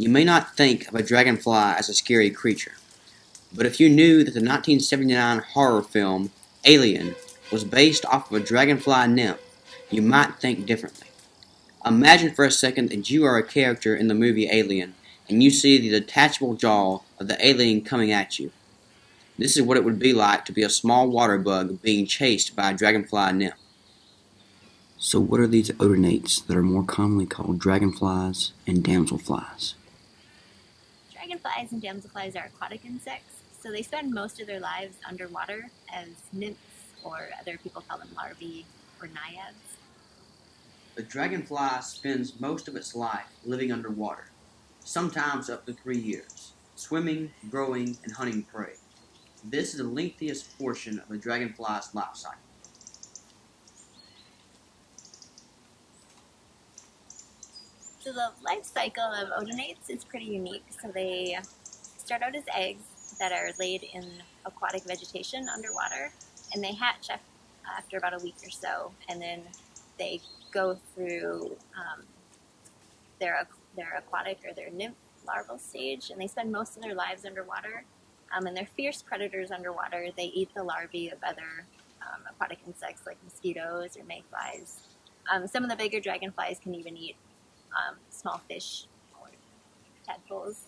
You may not think of a dragonfly as a scary creature, but if you knew that the 1979 horror film Alien was based off of a dragonfly nymph, you might think differently. Imagine for a second that you are a character in the movie Alien, and you see the detachable jaw of the alien coming at you. This is what it would be like to be a small water bug being chased by a dragonfly nymph. So what are these odonates that are more commonly called dragonflies and damselflies? Dragonflies and damselflies are aquatic insects, so they spend most of their lives underwater as nymphs, or other people call them larvae or naiads. The dragonfly spends most of its life living underwater, sometimes up to 3 years, swimming, growing, and hunting prey. This is the lengthiest portion of a dragonfly's life cycle. So the life cycle of odonates is pretty unique. So they start out as eggs that are laid in aquatic vegetation underwater, and they hatch after about a week or so, and then they go through their aquatic or their nymph larval stage, and they spend most of their lives underwater. And they're fierce predators underwater. They eat the larvae of other aquatic insects like mosquitoes or mayflies. Some of the bigger dragonflies can even eat small fish or tadpoles.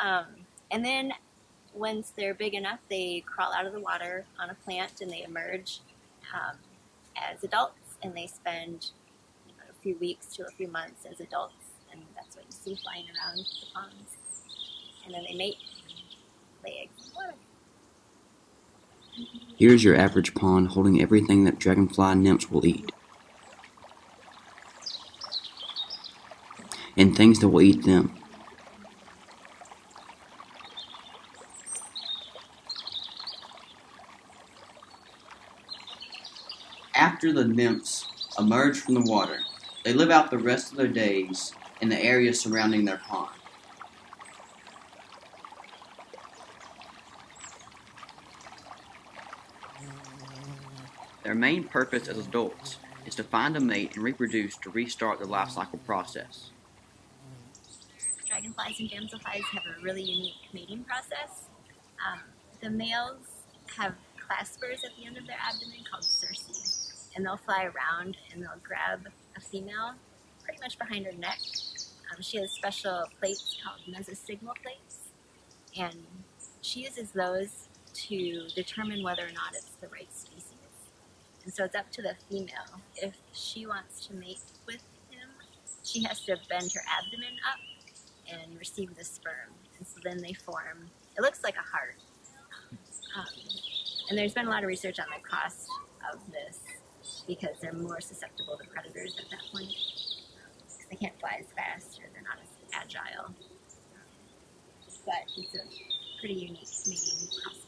And then once they're big enough, they crawl out of the water on a plant and they emerge as adults, and they spend a few weeks to a few months as adults, and that's what you see flying around the ponds. And then they mate and lay eggs in the water. Here's your average pond holding everything that dragonfly nymphs will eat, and things that will eat them. After the nymphs emerge from the water, they live out the rest of their days in the area surrounding their pond. Their main purpose as adults is to find a mate and reproduce to restart the life cycle process. Dragonflies and damselflies have a really unique mating process. The males have claspers at the end of their abdomen called cerci, and they'll fly around and they'll grab a female pretty much behind her neck. She has special plates called mesosignal plates, and she uses those to determine whether or not it's the right species. And so it's up to the female. If she wants to mate with him, she has to bend her abdomen up and receive the sperm. And so then they form, it looks like a heart. And there's been a lot of research on the cost of this because they're more susceptible to predators at that point. Because they can't fly as fast or they're not as agile. But it's a pretty unique mating process.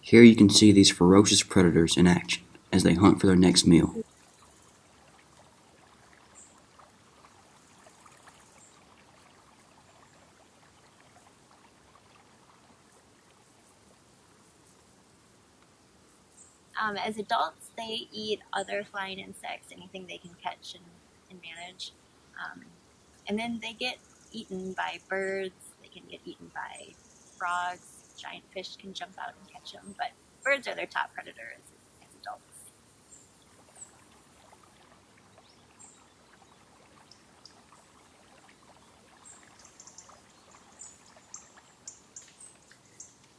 Here you can see these ferocious predators in action as they hunt for their next meal. As adults, they eat other flying insects, anything they can catch and manage. And then they get eaten by birds, they can get eaten by frogs, giant fish can jump out and catch them, but birds are their top predator as adults.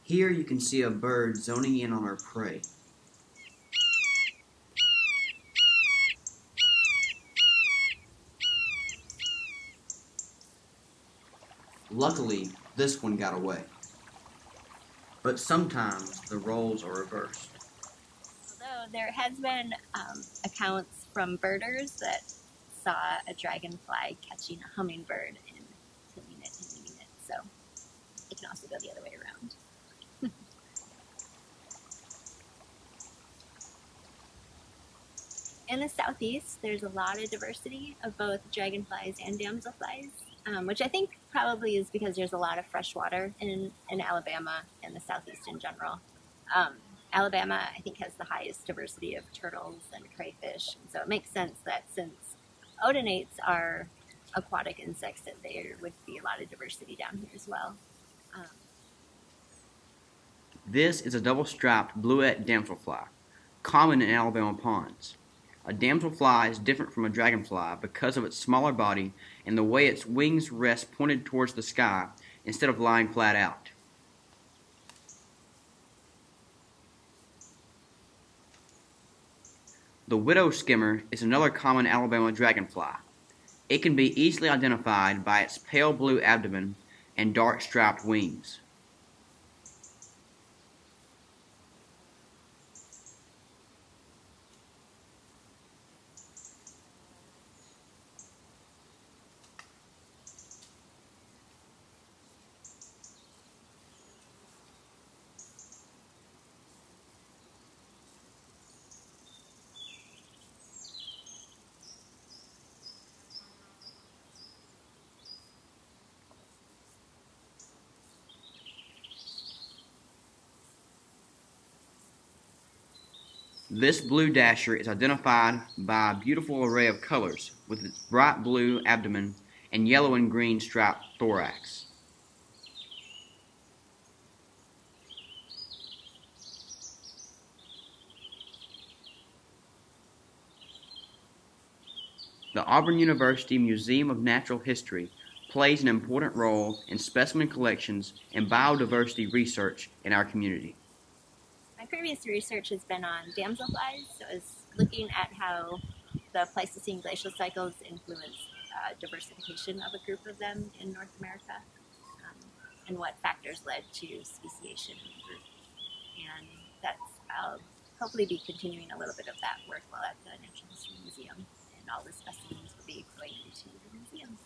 Here you can see a bird zoning in on her prey. Luckily, this one got away. But sometimes the roles are reversed. Although there has been accounts from birders that saw a dragonfly catching a hummingbird and killing it and eating it, so it can also go the other way around. In the southeast, there's a lot of diversity of both dragonflies and damselflies, which I think probably is because there's a lot of fresh water in Alabama and the southeast in general. Alabama, I think, has the highest diversity of turtles and crayfish, and so it makes sense that since odonates are aquatic insects, that there would be a lot of diversity down here as well. This is a double-striped bluette damselfly, common in Alabama ponds. A damselfly is different from a dragonfly because of its smaller body and the way its wings rest pointed towards the sky instead of lying flat out. The widow skimmer is another common Alabama dragonfly. It can be easily identified by its pale blue abdomen and dark striped wings. This blue dasher is identified by a beautiful array of colors with its bright blue abdomen and yellow and green striped thorax. The Auburn University Museum of Natural History plays an important role in specimen collections and biodiversity research in our community. My previous research has been on damselflies, so it's looking at how the Pleistocene glacial cycles influence diversification of a group of them in North America, and what factors led to speciation in the group. And I'll hopefully be continuing a little bit of that work while at the Natural History Museum, and all the specimens will be going into the museum.